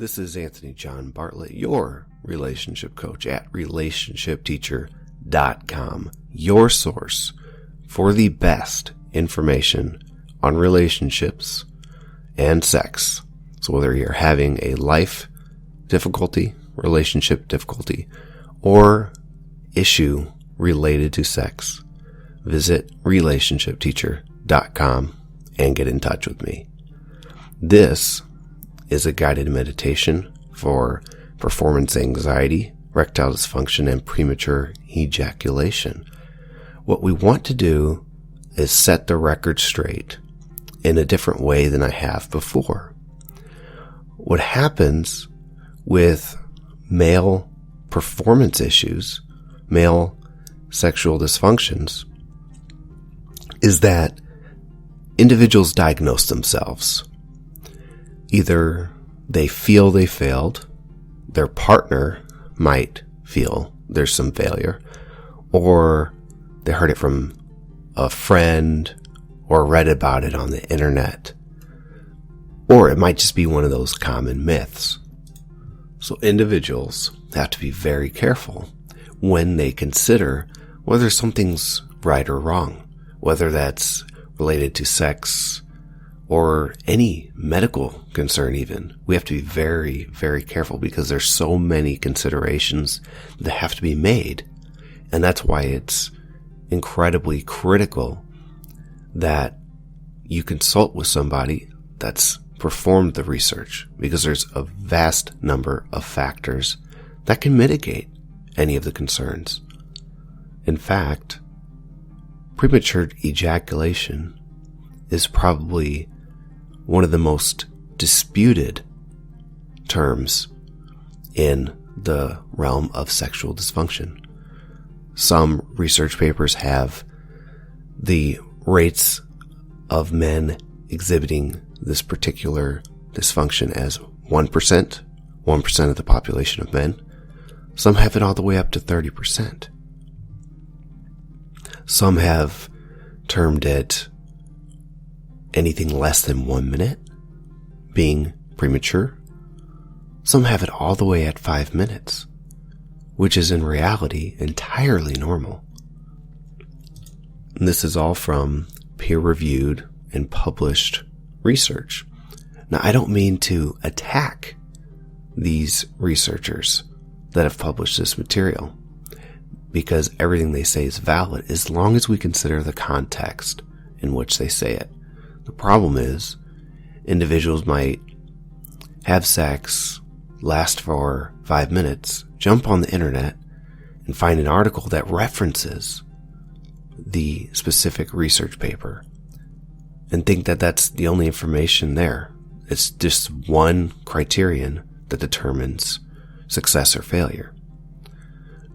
This is Anthony John Bartlett, your relationship coach at relationshipteacher.com, your source for the best information on relationships and sex. So whether you're having a life difficulty, relationship difficulty, or issue related to sex, visit relationshipteacher.com and get in touch with me. This is a guided meditation for performance anxiety, erectile dysfunction, and premature ejaculation. What we want to do is set the record straight in a different way than I have before. What happens with male performance issues, male sexual dysfunctions, is that individuals diagnose themselves. Either they feel they failed, their partner might feel there's some failure, or they heard it from a friend or read about it on the internet, or it might just be one of those common myths. So individuals have to be very careful when they consider whether something's right or wrong, whether that's related to sex or any medical concern even. We have to be very, very careful because there's so many considerations that have to be made. And that's why it's incredibly critical that you consult with somebody that's performed the research, because there's a vast number of factors that can mitigate any of the concerns. In fact, premature ejaculation is probably one of the most disputed terms in the realm of sexual dysfunction. Some research papers have the rates of men exhibiting this particular dysfunction as 1% of the population of men. Some have it all the way up to 30%. Some have termed it anything less than 1 minute being premature. Some have it all the way at 5 minutes, which is in reality entirely normal. And this is all from peer-reviewed and published research. Now, I don't mean to attack these researchers that have published this material, because everything they say is valid as long as we consider the context in which they say it. The problem is, individuals might have sex, last for 5 minutes, jump on the internet, and find an article that references the specific research paper, and think that that's the only information there. It's just one criterion that determines success or failure.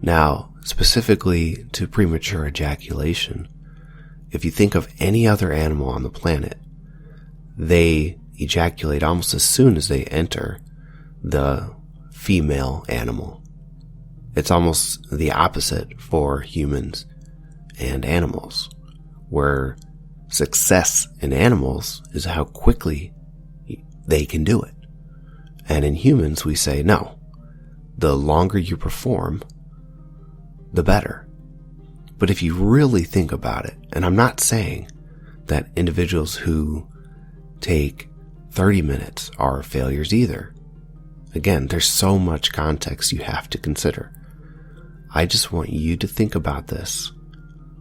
Now, specifically to premature ejaculation, if you think of any other animal on the planet, they ejaculate almost as soon as they enter the female animal. It's almost the opposite for humans and animals, where success in animals is how quickly they can do it. And in humans, we say, no, the longer you perform, the better. But if you really think about it, and I'm not saying that individuals who take 30 minutes are failures either. Again, there's so much context you have to consider. I just want you to think about this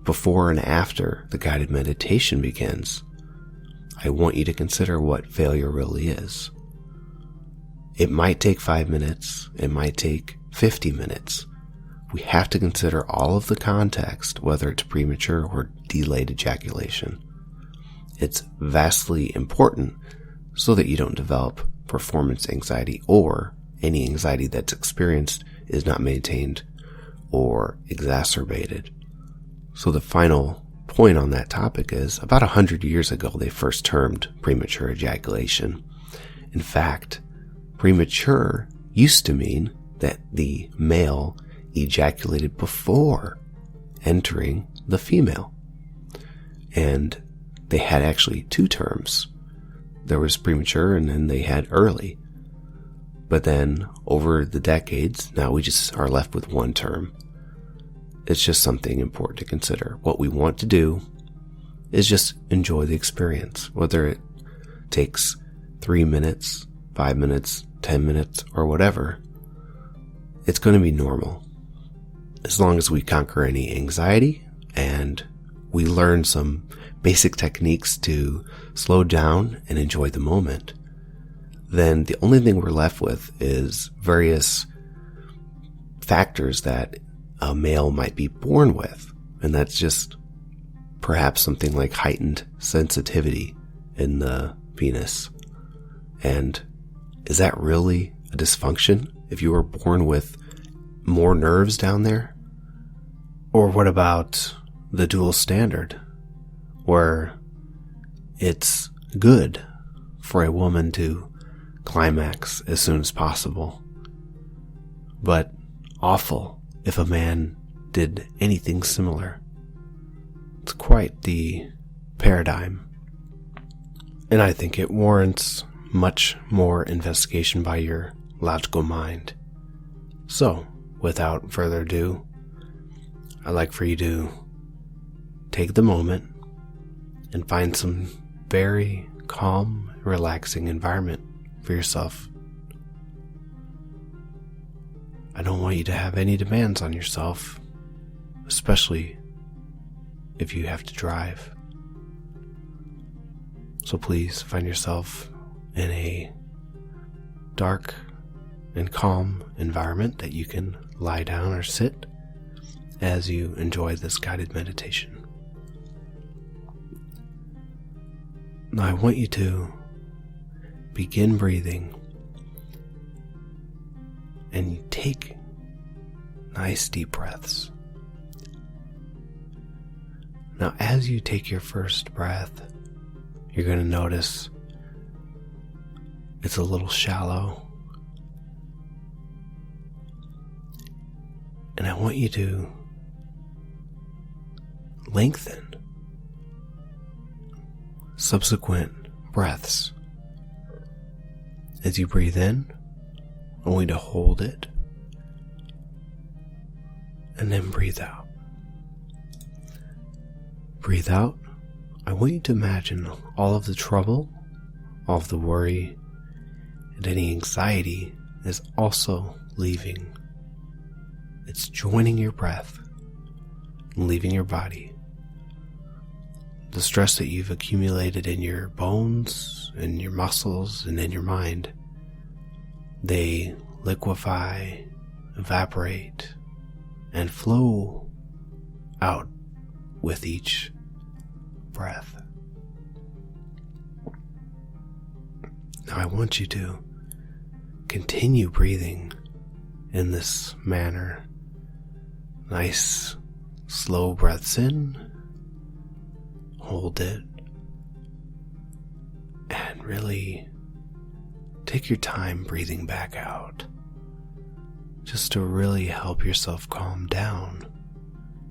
before and after the guided meditation begins. I want you to consider what failure really is. It might take 5 minutes. It might take 50 minutes. We have to consider all of the context, whether it's premature or delayed ejaculation. It's vastly important so that you don't develop performance anxiety, or any anxiety that's experienced is not maintained or exacerbated. So the final point on that topic is, about 100 years ago, they first termed premature ejaculation. In fact, premature used to mean that the male ejaculated before entering the female. And they had actually two terms. There was premature, and then they had early. But then over the decades, now we just are left with one term. It's just something important to consider. What we want to do is just enjoy the experience, whether it takes 3 minutes, 5 minutes, 10 minutes, or whatever. It's going to be normal. As long as we conquer any anxiety and we learn some basic techniques to slow down and enjoy the moment, then the only thing we're left with is various factors that a male might be born with. And that's just perhaps something like heightened sensitivity in the penis. And is that really a dysfunction if you were born with more nerves down there? Or what about the dual standard, where it's good for a woman to climax as soon as possible, but awful if a man did anything similar? It's quite the paradigm, and I think it warrants much more investigation by your logical mind. So, without further ado, I'd like for you to take the moment and find some very calm, relaxing environment for yourself. I don't want you to have any demands on yourself, especially if you have to drive. So please find yourself in a dark and calm environment that you can lie down or sit as you enjoy this guided meditation. Now I want you to begin breathing and you take nice deep breaths. Now as you take your first breath, you're going to notice it's a little shallow. And I want you to lengthen subsequent breaths. As you breathe in, I want you to hold it and then breathe out. Breathe out. I want you to imagine all of the trouble, all of the worry, and any anxiety is also leaving. It's joining your breath and leaving your body. The stress that you've accumulated in your bones, in your muscles, and in your mind, they liquefy, evaporate, and flow out with each breath. Now I want you to continue breathing in this manner. Nice, slow breaths in, hold it, and really take your time breathing back out, just to really help yourself calm down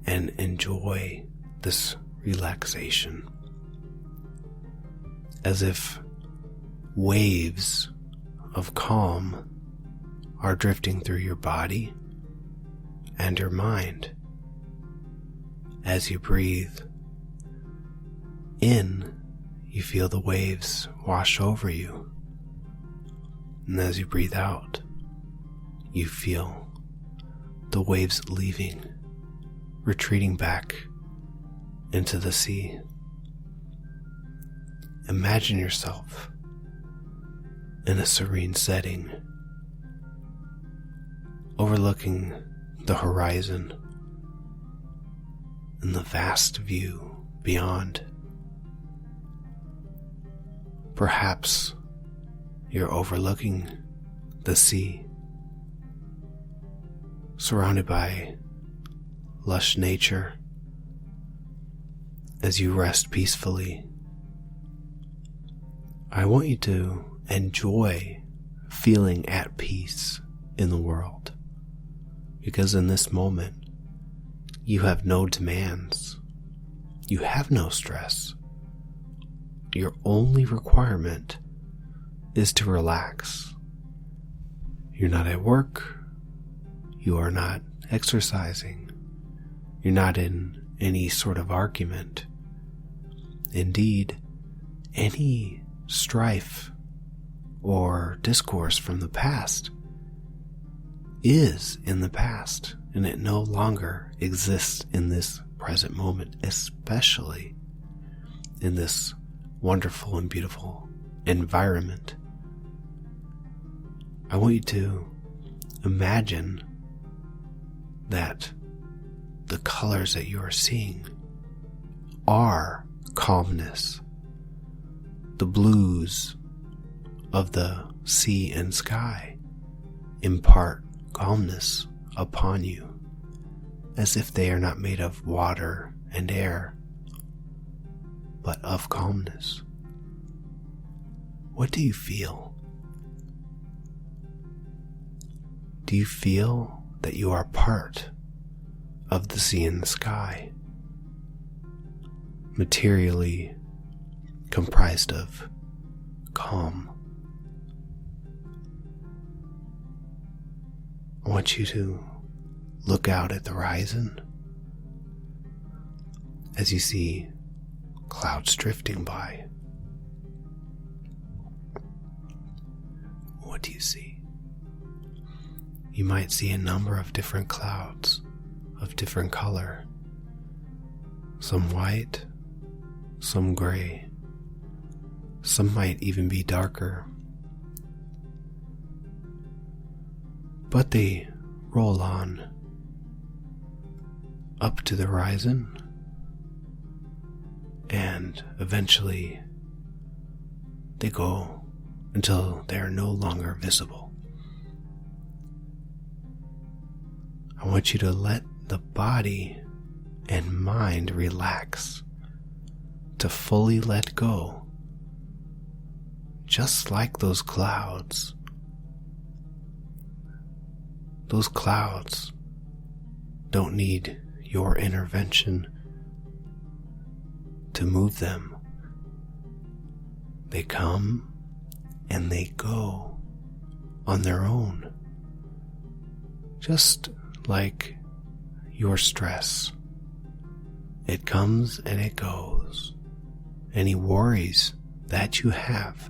and enjoy this relaxation. As if waves of calm are drifting through your body and your mind. As you breathe in, you feel the waves wash over you. And as you breathe out, you feel the waves leaving, retreating back into the sea. Imagine yourself in a serene setting, overlooking the horizon and the vast view beyond. Perhaps you're overlooking the sea, surrounded by lush nature as you rest peacefully. I want you to enjoy feeling at peace in the world, because in this moment you have no demands, you have no stress. Your only requirement is to relax You're not at work. You are not exercising. You're not in any sort of argument. Indeed, any strife or discourse from the past is in the past, and it no longer exists in this present moment, especially in this wonderful and beautiful environment. I want you to imagine that the colors that you are seeing are calmness. The blues of the sea and sky impart calmness upon you, as if they are not made of water and air, but of calmness. What do you feel? Do you feel that you are part of the sea and the sky, materially comprised of calm? I want you to look out at the horizon as you see clouds drifting by. What do you see? You might see a number of different clouds of different color. Some white, some gray. Some might even be darker. But they roll on up to the horizon, and eventually they go until they are no longer visible. I want you to let the body and mind relax, to fully let go, just like those clouds. Those clouds don't need your intervention to move them. They come and they go on their own, just like your stress. It comes and it goes. Any worries that you have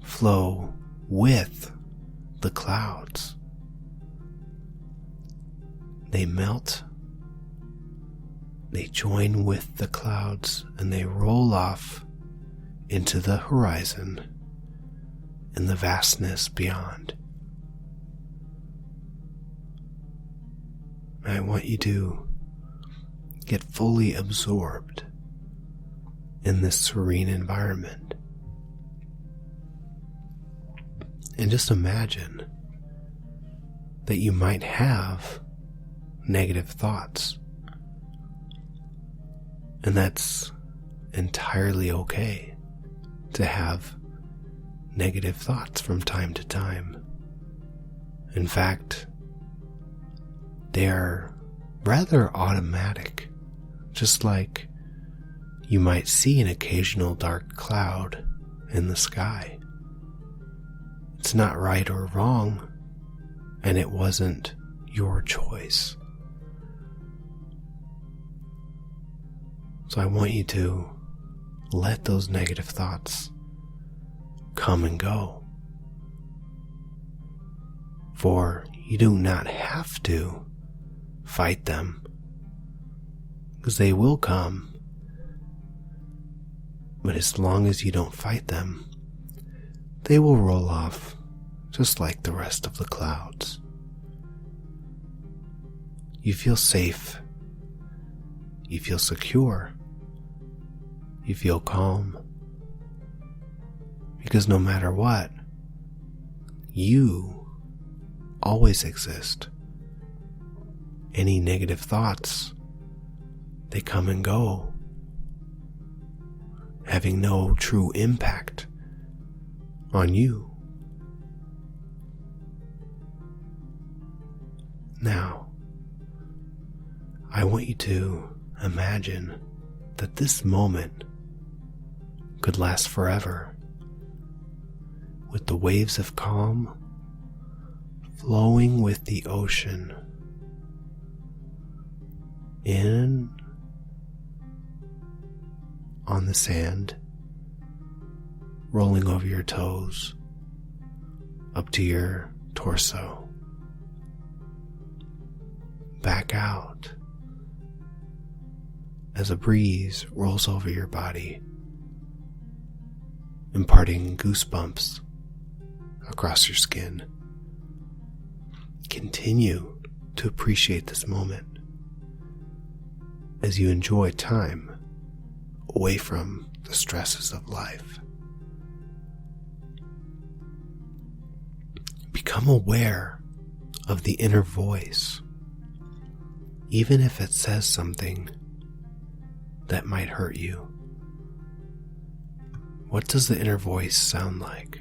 flow with the clouds. They melt, they join with the clouds, and they roll off into the horizon and the vastness beyond. I want you to get fully absorbed in this serene environment. And just imagine that you might have negative thoughts. And that's entirely okay to have negative thoughts from time to time. In fact, they are rather automatic, just like you might see an occasional dark cloud in the sky. It's not right or wrong, and it wasn't your choice. So I want you to let those negative thoughts come and go. For you do not have to fight them, because they will come. But as long as you don't fight them, they will roll off just like the rest of the clouds. You feel safe. You feel secure. You feel calm. Because no matter what, you always exist. Any negative thoughts, they come and go, having no true impact on you. Now, I want you to imagine that this moment could last forever, with the waves of calm flowing with the ocean. In on the sand, rolling over your toes, up to your torso. Back out as a breeze rolls over your body, imparting goosebumps across your skin. Continue to appreciate this moment as you enjoy time away from the stresses of life. Become aware of the inner voice, even if it says something that might hurt you. What does the inner voice sound like?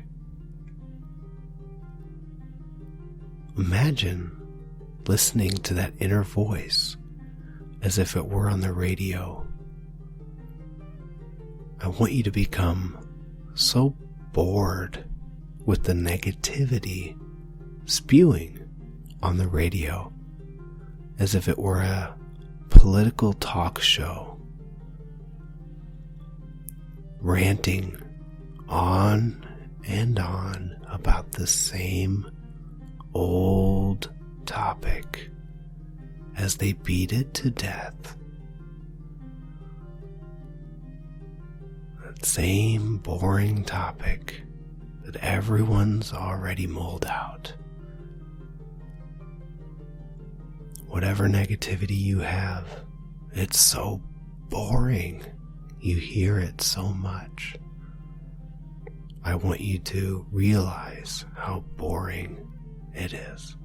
Imagine listening to that inner voice as if it were on the radio. I want you to become so bored with the negativity spewing on the radio as if it were a political talk show, ranting on and on about the same old topic as they beat it to death. That same boring topic that everyone's already mulled out. Whatever negativity you have, it's so boring. You hear it so much. I want you to realize how boring it is.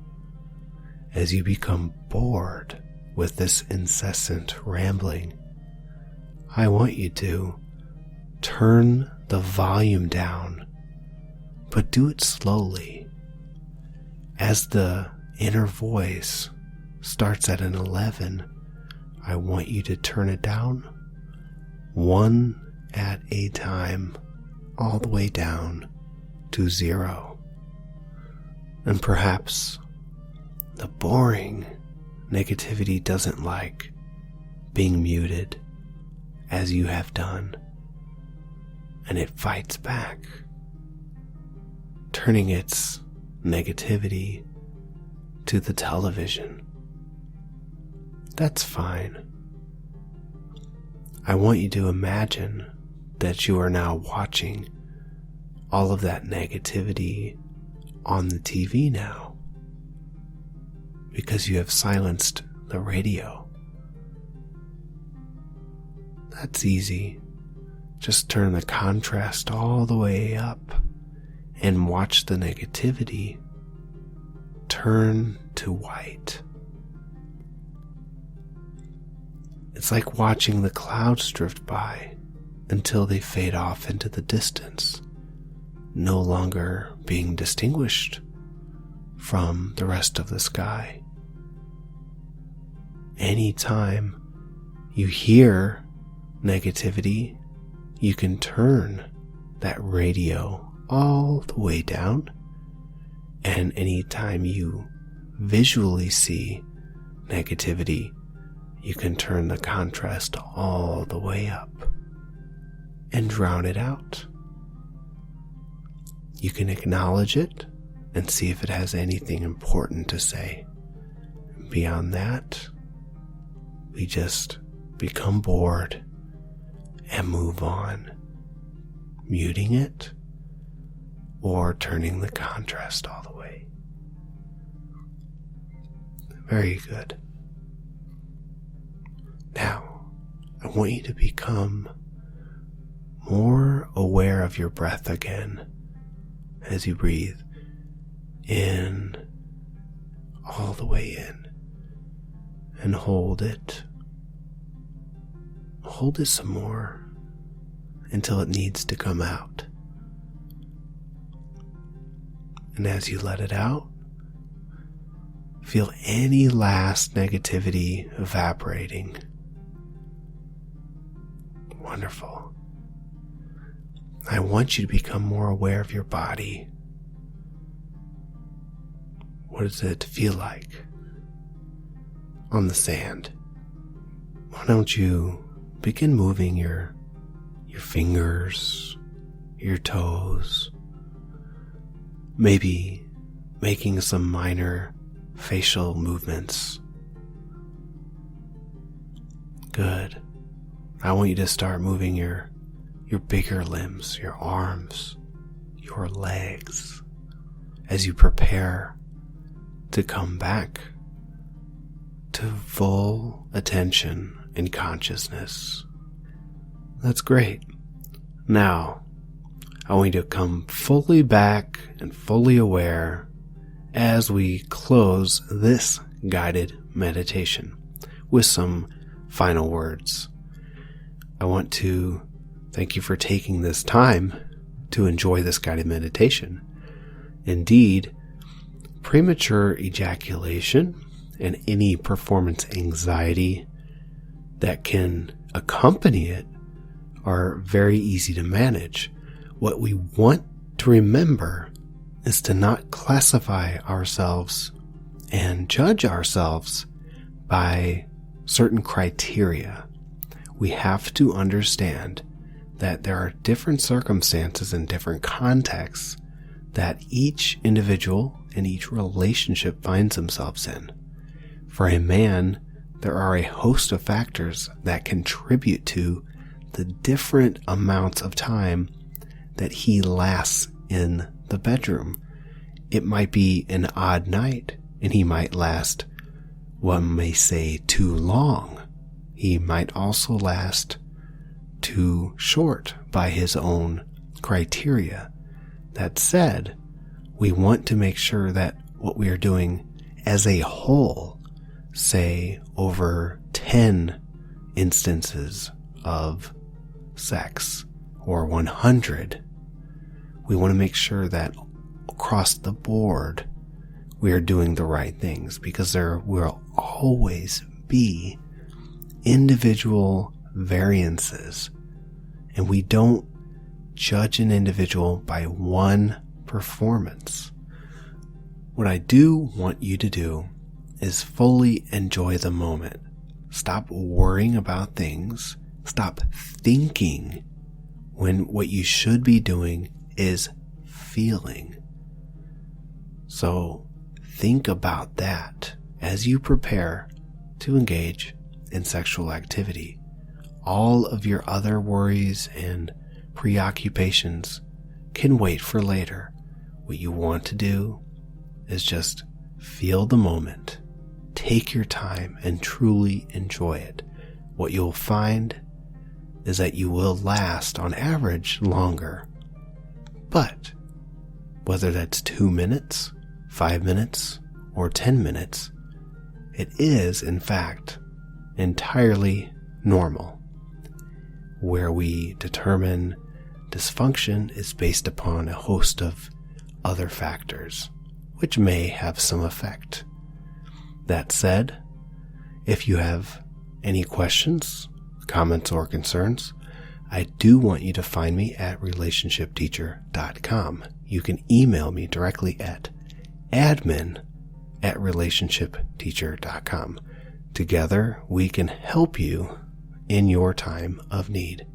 As you become bored with this incessant rambling, I want you to turn the volume down, but do it slowly. As the inner voice starts at an 11, I want you to turn it down one at a time, all the way down to 0. And perhaps the boring negativity doesn't like being muted as you have done, and it fights back, turning its negativity to the television. That's fine. I want you to imagine that you are now watching all of that negativity on the TV now, because you have silenced the radio. That's easy. Just turn the contrast all the way up and watch the negativity turn to white. It's like watching the clouds drift by until they fade off into the distance, no longer being distinguished from the rest of the sky. Anytime you hear negativity, you can turn that radio all the way down, and anytime you visually see negativity, you can turn the contrast all the way up and drown it out. You can acknowledge it and see if it has anything important to say. Beyond that, we just become bored and move on, muting it or turning the contrast all the way. Very good. Now, I want you to become more aware of your breath again as you breathe in, all the way in, and hold it. Hold it some more until it needs to come out. And as you let it out, feel any last negativity evaporating. Wonderful. I want you to become more aware of your body. What does it feel like on the sand? Why don't you begin moving your fingers, your toes, maybe making some minor facial movements. Good. I want you to start moving your bigger limbs, your arms, your legs, as you prepare to come back to full attention and consciousness. That's great. Now, I want you to come fully back and fully aware as we close this guided meditation with some final words. I want to thank you for taking this time to enjoy this guided meditation. Indeed, premature ejaculation and any performance anxiety that can accompany it are very easy to manage. What we want to remember is to not classify ourselves and judge ourselves by certain criteria. We have to understand that there are different circumstances and different contexts that each individual and each relationship finds themselves in. For a man, there are a host of factors that contribute to the different amounts of time that he lasts in the bedroom. It might be an odd night, and he might last, one may say, too long. He might also last too short by his own criteria. That said, we want to make sure that what we are doing as a whole, say over 10 instances of sex or 100, we want to make sure that across the board we are doing the right things, because there will always be individual variances, and we don't judge an individual by one performance. What I do want you to do is fully enjoy the moment. Stop worrying about things. Stop thinking when what you should be doing is feeling. So think about that as you prepare to engage in sexual activity. All of your other worries and preoccupations can wait for later. What you want to do is just feel the moment, take your time, and truly enjoy it. What you'll find is that you will last on average longer. But whether that's 2 minutes, 5 minutes, or 10 minutes, it is, in fact, entirely normal. Where we determine dysfunction is based upon a host of other factors, which may have some effect. That said, if you have any questions, comments, or concerns, I do want you to find me at relationshipteacher.com. You can email me directly at admin@relationshipteacher.com. Together, we can help you in your time of need.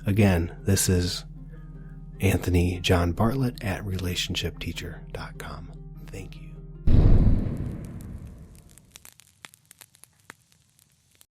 Again, this is Anthony John Bartlett at relationshipteacher.com. Thank you.